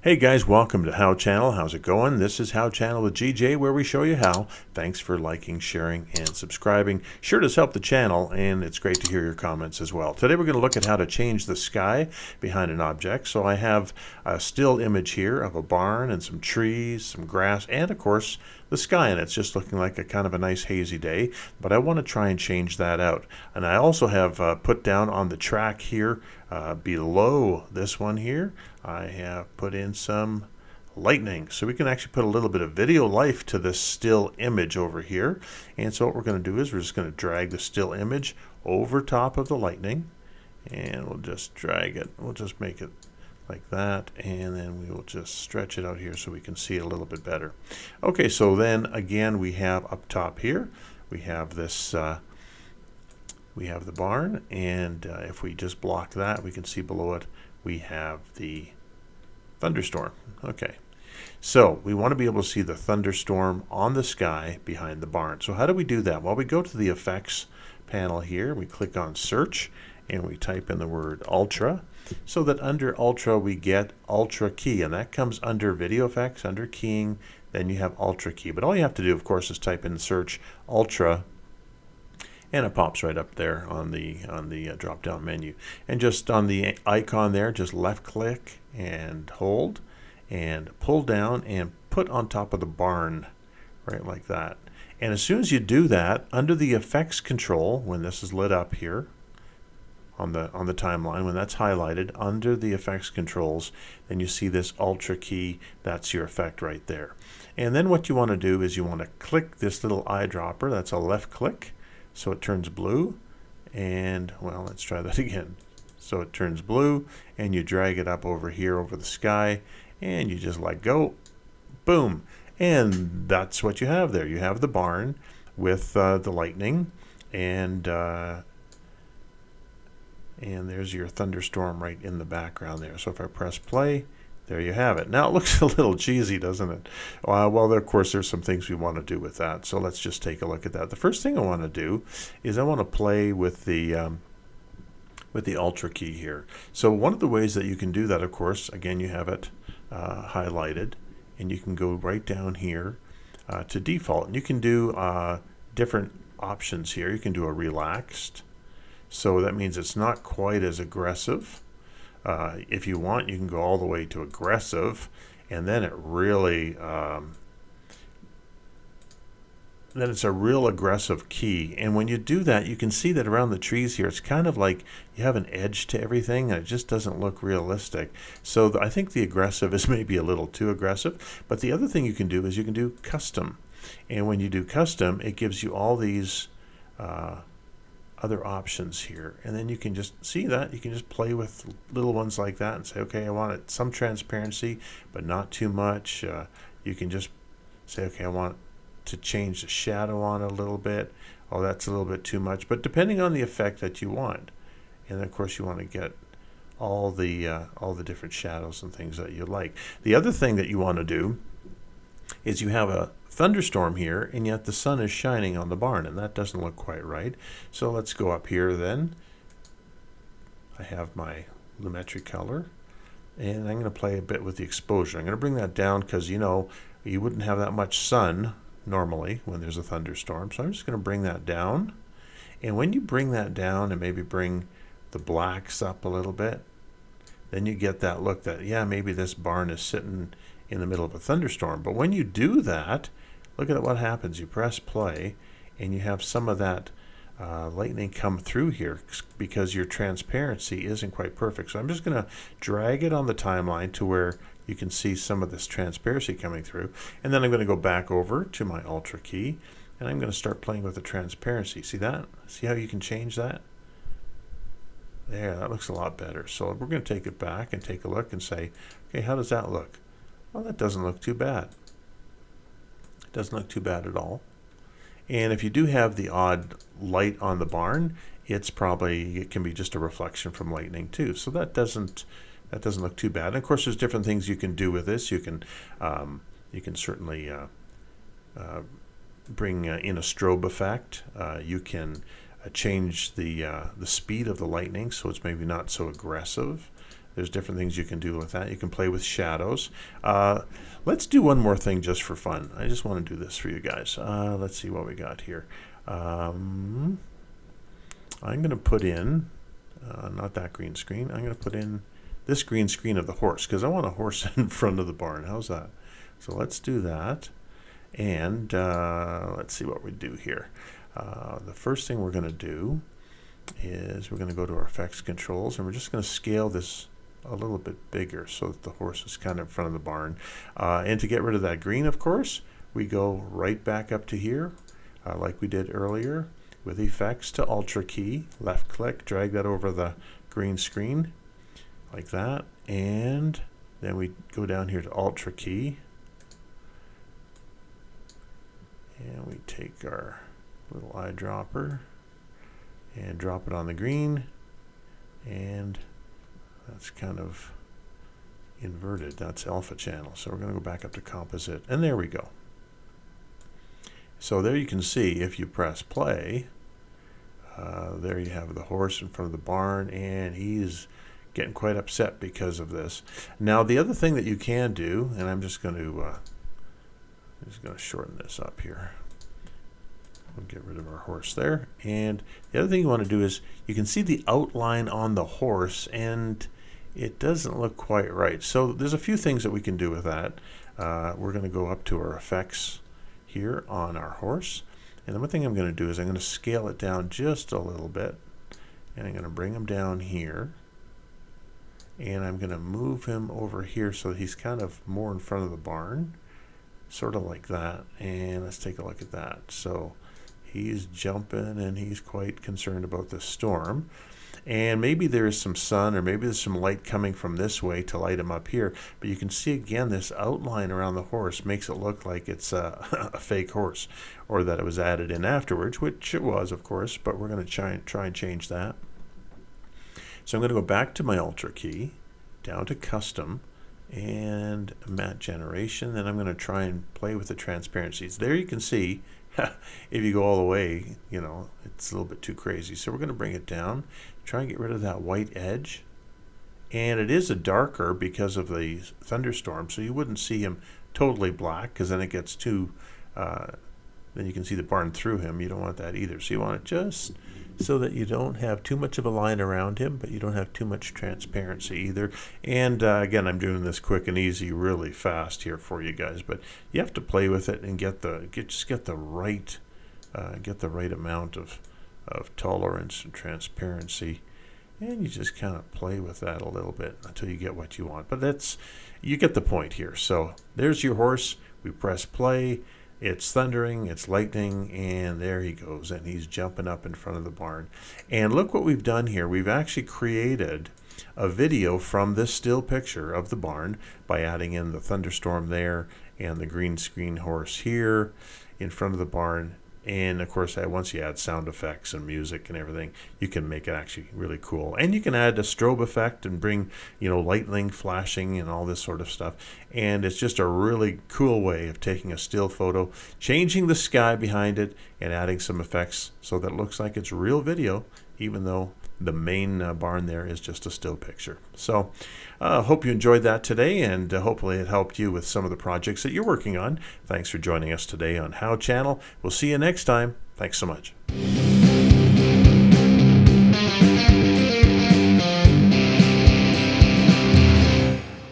Hey guys, welcome to How Channel. How's it going? This is How Channel with GJ, where we show you how. Thanks for liking, sharing, and subscribing. Sure does help the channel, and it's great to hear your comments as well. Today we're going to look at how to change the sky behind an object. So I have a still image here of a barn and some trees, some grass, and of course the sky, and it's just looking like a kind of a nice hazy day, but I want to try and change that out. And I also have put down on the track here below this one here, I have put in some lightning, so we can actually put a little bit of video life to this still image over here. And so what we're going to do is we're just going to drag the still image over top of the lightning, and we'll just drag it. We'll just make it like that, and then we will just stretch it out here so we can see it a little bit better. Okay, so then again we have up top here, we have this we have the barn, and if we just block that, we can see below it we have the thunderstorm. Okay, so we want to be able to see the thunderstorm on the sky behind the barn. So how do we do that? Well, we go to the effects panel here, we click on search, and we type in the word ultra, so that under ultra we get ultra key, and that comes under video effects, under keying, then you have ultra key. But all you have to do, of course, is type in search ultra, and it pops right up there on the drop down menu. And just on the icon there, just left click and hold and pull down and put on top of the barn, right like that. And as soon as you do that, under the effects control, when this is lit up here on the timeline, when that's highlighted under the effects controls, then you see this ultra key. That's your effect right there. And then what you want to do is you want to click this little eyedropper. That's a left click, so it turns blue. And well, let's try that again. So it turns blue, and you drag it up over here over the sky, and you just let go. Boom. And that's what you have there. You have the barn with the lightning, and there's your thunderstorm right in the background there. So if I press play, there you have it. Now it looks a little cheesy, doesn't it? Well, of course, there's some things we want to do with that. So let's just take a look at that. The first thing I want to do is I want to play with the ultra key here. So one of the ways that you can do that, of course, again, you have it highlighted, and you can go right down here to default. And you can do different options here. You can do a relaxed. So that means it's not quite as aggressive. If you want, you can go all the way to aggressive, and then it really, then it's a real aggressive key. And when you do that, you can see that around the trees here, it's kind of like you have an edge to everything, and it just doesn't look realistic. So I think the aggressive is maybe a little too aggressive. But the other thing you can do is you can do custom. And when you do custom, it gives you all these other options here, and then you can just see that you can just play with little ones like that and say, okay, I want it some transparency but not too much. You can just say, okay, I want to change the shadow on it a little bit. Oh, that's a little bit too much, but depending on the effect that you want. And of course you want to get all the different shadows and things that you like. The other thing that you want to do is you have a thunderstorm here, and yet the sun is shining on the barn, and that doesn't look quite right. So let's go up here then. I have my lumetri color, and I'm going to play a bit with the exposure. I'm going to bring that down because, you know, you wouldn't have that much sun normally when there's a thunderstorm. So I'm just going to bring that down. And when you bring that down and maybe bring the blacks up a little bit, then you get that look that, yeah, maybe this barn is sitting in the middle of a thunderstorm. But when you do that, look at what happens. You press play, and you have some of that lightning come through here because your transparency isn't quite perfect. So I'm just going to drag it on the timeline to where you can see some of this transparency coming through. And then I'm going to go back over to my ultra key, and I'm going to start playing with the transparency. See that? See how you can change that? There, that looks a lot better. So we're going to take it back and take a look and say, okay, how does that look? Well, that doesn't look too bad. It doesn't look too bad at all. And if you do have the odd light on the barn, it can be just a reflection from lightning too. So that doesn't look too bad. And of course, there's different things you can do with this. You can certainly bring in a strobe effect. You can change the speed of the lightning so it's maybe not so aggressive. There's different things you can do with that. You can play with shadows. Let's do one more thing just for fun. I just want to do this for you guys. Let's see what we got here. I'm going to put in, not that green screen, I'm going to put in this green screen of the horse because I want a horse in front of the barn. How's that? So let's do that. And let's see what we do here. The first thing we're going to do is we're going to go to our effects controls, and we're just going to scale this a little bit bigger so that the horse is kind of in front of the barn. And to get rid of that green, of course, we go right back up to here like we did earlier with effects to Ultra key, left click, drag that over the green screen like that, and then we go down here to Ultra key, and we take our little eyedropper and drop it on the green, and that's kind of inverted. That's alpha channel. So we're going to go back up to composite, and there we go. So there you can see, if you press play, there you have the horse in front of the barn, and he's getting quite upset because of this. Now the other thing that you can do, and I'm just going to shorten this up here. We'll get rid of our horse there. And the other thing you want to do is you can see the outline on the horse, and it doesn't look quite right. So there's a few things that we can do with that. We're going to go up to our effects here on our horse. And the one thing I'm going to do is I'm going to scale it down just a little bit. And I'm going to bring him down here. And I'm going to move him over here so that he's kind of more in front of the barn. Sort of like that. And let's take a look at that. So he's jumping, and he's quite concerned about the storm. And maybe there's some sun, or maybe there's some light coming from this way to light him up here. But you can see again this outline around the horse makes it look like it's a fake horse, or that it was added in afterwards, which it was, of course. But we're going to try and change that. So I'm going to go back to my Ultra key, down to Custom, and Matte Generation. Then I'm going to try and play with the transparencies. There you can see, if you go all the way, you know, it's a little bit too crazy. So we're going to bring it down, try and get rid of that white edge. And it is a darker because of the thunderstorm, so you wouldn't see him totally black, because then it gets too, then you can see the barn through him. You don't want that either. So you want it just so that you don't have too much of a line around him, but you don't have too much transparency either. And again, I'm doing this quick and easy, really fast here for you guys, but you have to play with it and get the right amount of tolerance and transparency, and you just kind of play with that a little bit until you get what you want. But you get the point here. So there's your horse. We press play. It's thundering, it's lightning, and there he goes, and he's jumping up in front of the barn. And look what we've done here. We've actually created a video from this still picture of the barn by adding in the thunderstorm there and the green screen horse here in front of the barn. And of course, once you add sound effects and music and everything, you can make it actually really cool. And you can add a strobe effect and bring, lightning flashing and all this sort of stuff. And it's just a really cool way of taking a still photo, changing the sky behind it, and adding some effects so that it looks like it's real video, even though the main barn there is just a still picture. So hope you enjoyed that today, and hopefully it helped you with some of the projects that you're working on. Thanks for joining us today on How Channel. We'll see you next time. Thanks so much.